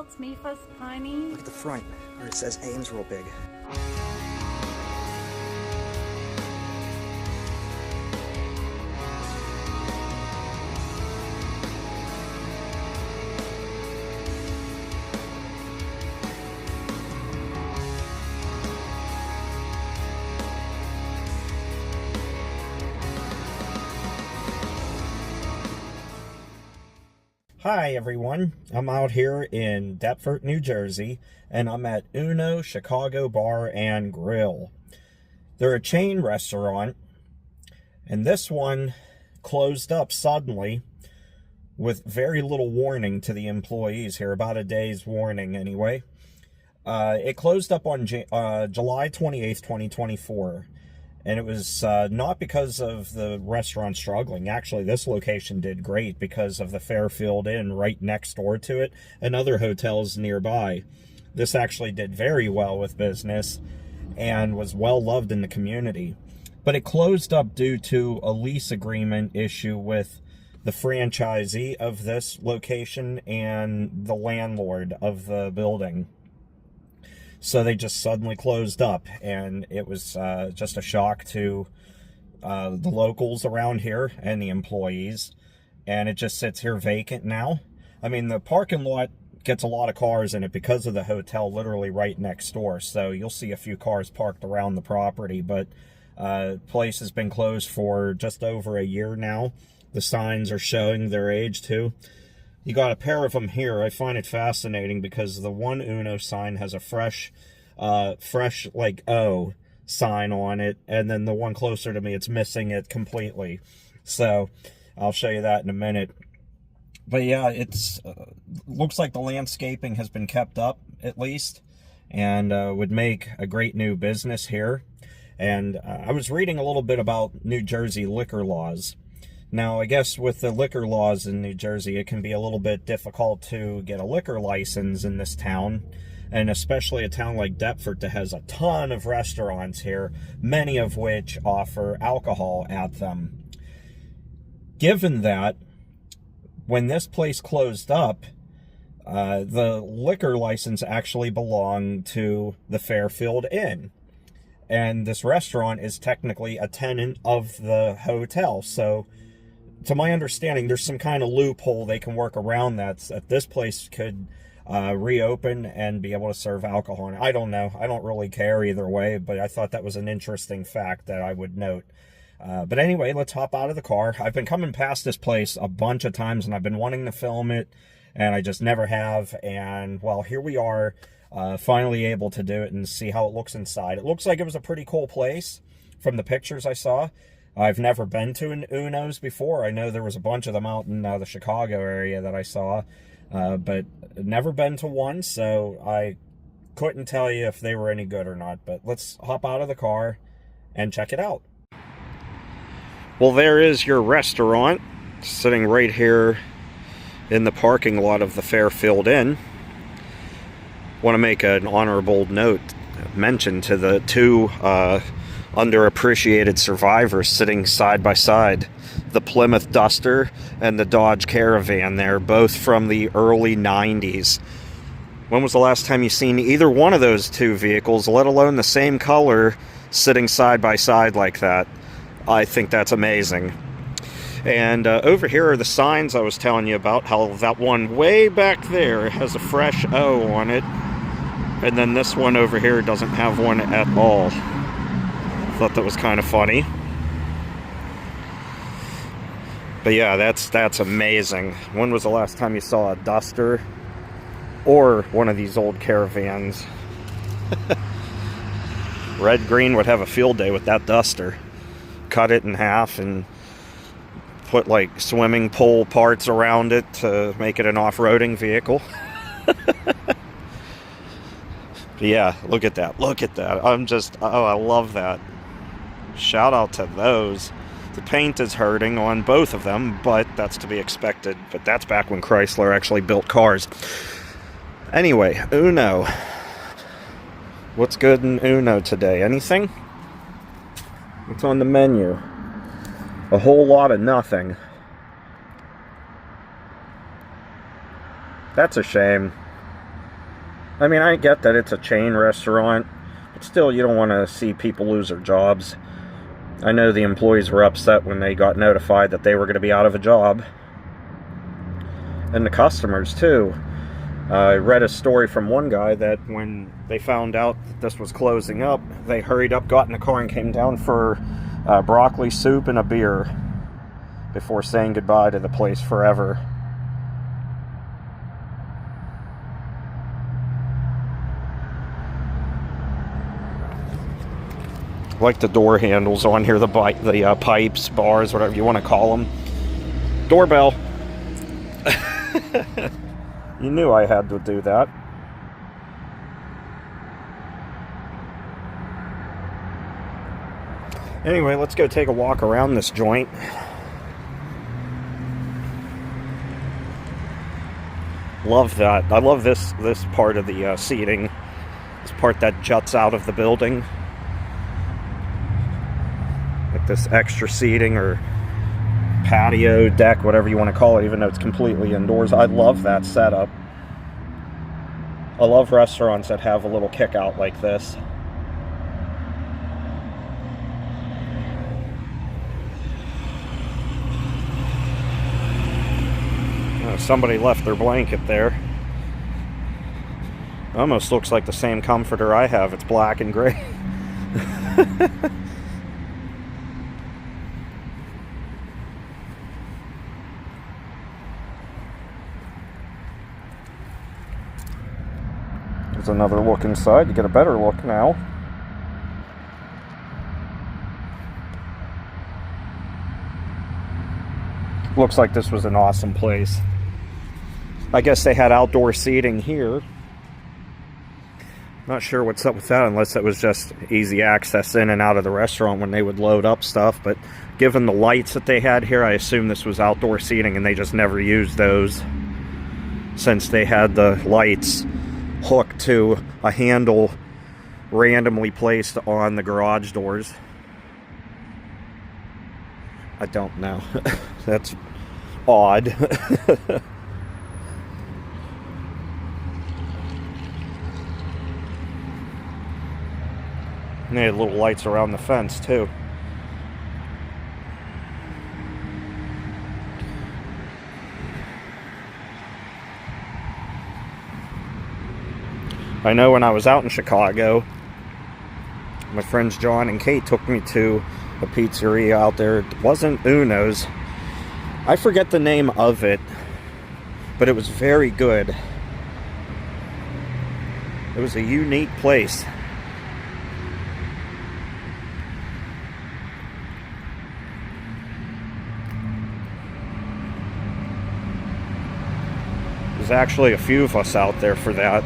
it's me first, Piney. Look at the front where it says Ames real big. Hi everyone, I'm out here in Deptford, New Jersey, and I'm at Uno Chicago Bar and Grill. They're a chain restaurant, and this one closed up suddenly with very little warning to the employees here, about a day's warning anyway. It closed up on July 28th, 2024. And it was not because of the restaurant struggling. Actually, this location did great because of the Fairfield Inn right next door to it and other hotels nearby. This actually did very well with business and was well loved in the community. But it closed up due to a lease agreement issue with the franchisee of this location and the landlord of the building. So they just suddenly closed up, and it was just a shock to the locals around here and the employees, and it just sits here vacant now. I mean, the parking lot gets a lot of cars in it because of the hotel literally right next door, so you'll see a few cars parked around the property, but place has been closed for just over a year now. The signs are showing their age too. You got a pair of them here. I find it fascinating because the one Uno sign has a fresh like O sign on it, and then the one closer to me, it's missing it completely. So I'll show you that in a minute. But yeah, it's looks like the landscaping has been kept up at least, and would make a great new business here. And I was reading a little bit about New Jersey liquor laws. Now, I guess with the liquor laws in New Jersey, it can be a little bit difficult to get a liquor license in this town, and especially a town like Deptford that has a ton of restaurants here, many of which offer alcohol at them. Given that, when this place closed up, the liquor license actually belonged to the Fairfield Inn. And this restaurant is technically a tenant of the hotel, so to my understanding, there's some kind of loophole they can work around that this place could reopen and be able to serve alcohol. And I don't know. I don't really care either way, but I thought that was an interesting fact that I would note. But anyway, let's hop out of the car. I've been coming past this place a bunch of times, and I've been wanting to film it, and I just never have. And, well, here we are, finally able to do it and see how it looks inside. It looks like it was a pretty cool place from the pictures I saw. I've never been to an Uno's before. I know there was a bunch of them out in the Chicago area that I saw, but never been to one, so I couldn't tell you if they were any good or not. But let's hop out of the car and check it out. Well, there is your restaurant, sitting right here in the parking lot of the Fairfield Inn. Want to make an honorable mention to the two underappreciated survivors sitting side by side, the Plymouth Duster and the Dodge Caravan. They're both from the early 90s. When was the last time you seen either one of those two vehicles, let alone the same color, sitting side by side like that? I think that's amazing. And over here are the signs I was telling you about, how that one way back there has a fresh O on it, and then this one over here doesn't have one at all. Thought that was kind of funny. But yeah, that's amazing. When was the last time you saw a Duster or one of these old Caravans? Red Green would have a field day with that Duster. Cut it in half and put like swimming pool parts around it to make it an off-roading vehicle. Yeah, look at that. Look at that. I love that. Shout out to those. The paint is hurting on both of them, but that's to be expected. But that's back when Chrysler actually built cars. Anyway, Uno. What's good in Uno today? Anything? What's on the menu? A whole lot of nothing. That's a shame. I mean, I get that it's a chain restaurant, but still, you don't want to see people lose their jobs. I know the employees were upset when they got notified that they were going to be out of a job. And the customers, too. I read a story from one guy that when they found out that this was closing up, they hurried up, got in the car, and came down for broccoli soup and a beer before saying goodbye to the place forever. Like the door handles on here, the pipes, bars, whatever you want to call them. Doorbell. You knew I had to do that. Anyway, let's go take a walk around this joint. Love that. I love this part of the seating. This part that juts out of the building. Like this extra seating or patio, deck, whatever you want to call it, even though it's completely indoors. I love that setup. I love restaurants that have a little kick out like this. Somebody left their blanket there. Almost looks like the same comforter I have. It's black and gray. There's another look inside. You get a better look now. Looks like this was an awesome place. I guess they had outdoor seating here. Not sure what's up with that, unless it was just easy access in and out of the restaurant when they would load up stuff. But given the lights that they had here, I assume this was outdoor seating, and they just never used those since they had the lights hooked to a handle randomly placed on the garage doors. I don't know. That's odd. And they had little lights around the fence too. I know when I was out in Chicago, my friends John and Kate took me to a pizzeria out there. It wasn't Uno's. I forget the name of it, but it was very good. It was a unique place. There's actually a few of us out there for that.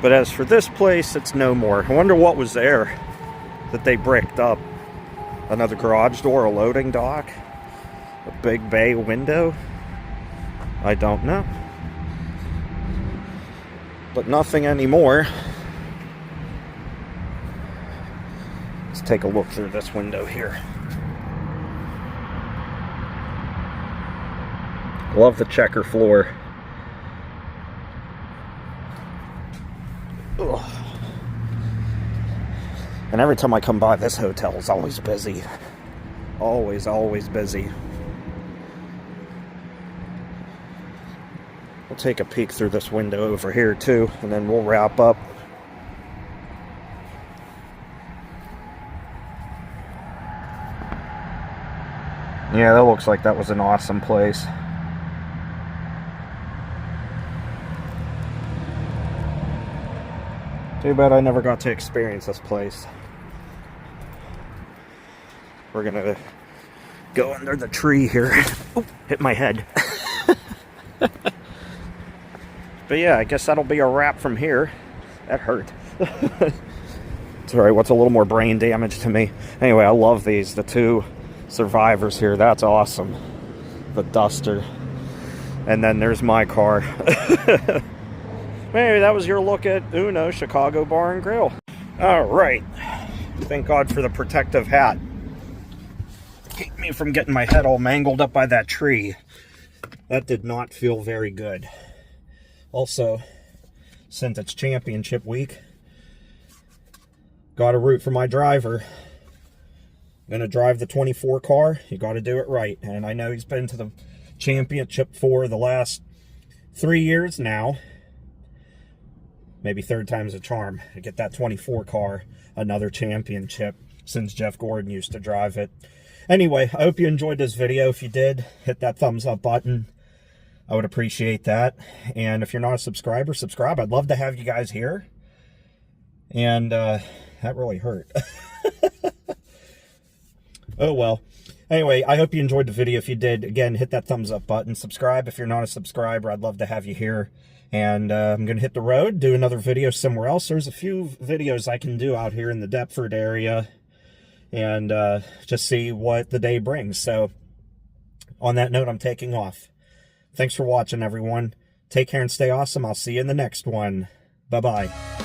But as for this place, it's no more. I wonder what was there that they bricked up. Another garage door, a loading dock, a big bay window. I don't know. But nothing anymore. Let's take a look through this window here. Love the checker floor. Ugh. And every time I come by, this hotel is always busy. Always busy. We'll take a peek through this window over here too, and then we'll wrap up. Yeah, that looks like that was an awesome place. Too bad I never got to experience this place. We're gonna go under the tree here. Oop, hit my head. But yeah, I guess that'll be a wrap from here. That hurt. It's alright, what's a little more brain damage to me? Anyway, I love these. The two survivors here. That's awesome. The Duster. And then there's my car. Maybe that was your look at Uno Chicago Bar and Grill. Alright. Thank God for the protective hat. keep me from getting my head all mangled up by that tree. That did not feel very good. Also, since it's championship week, got to root for my driver. I'm going to drive the 24 car. You got to do it right. And I know he's been to the championship for the last 3 years now. Maybe third time's a charm to get that 24 car another championship, since Jeff Gordon used to drive it. Anyway, I hope you enjoyed this video. If you did, hit that thumbs up button. I would appreciate that. And if you're not a subscriber, subscribe. I'd love to have you guys here. And that really hurt. Oh well. Anyway, I hope you enjoyed the video. If you did, again, hit that thumbs up button. Subscribe if you're not a subscriber. I'd love to have you here. And I'm going to hit the road, do another video somewhere else. There's a few videos I can do out here in the Deptford area. And just see what the day brings. So, on that note, I'm taking off. Thanks for watching, everyone. Take care and stay awesome. I'll see you in the next one. Bye-bye.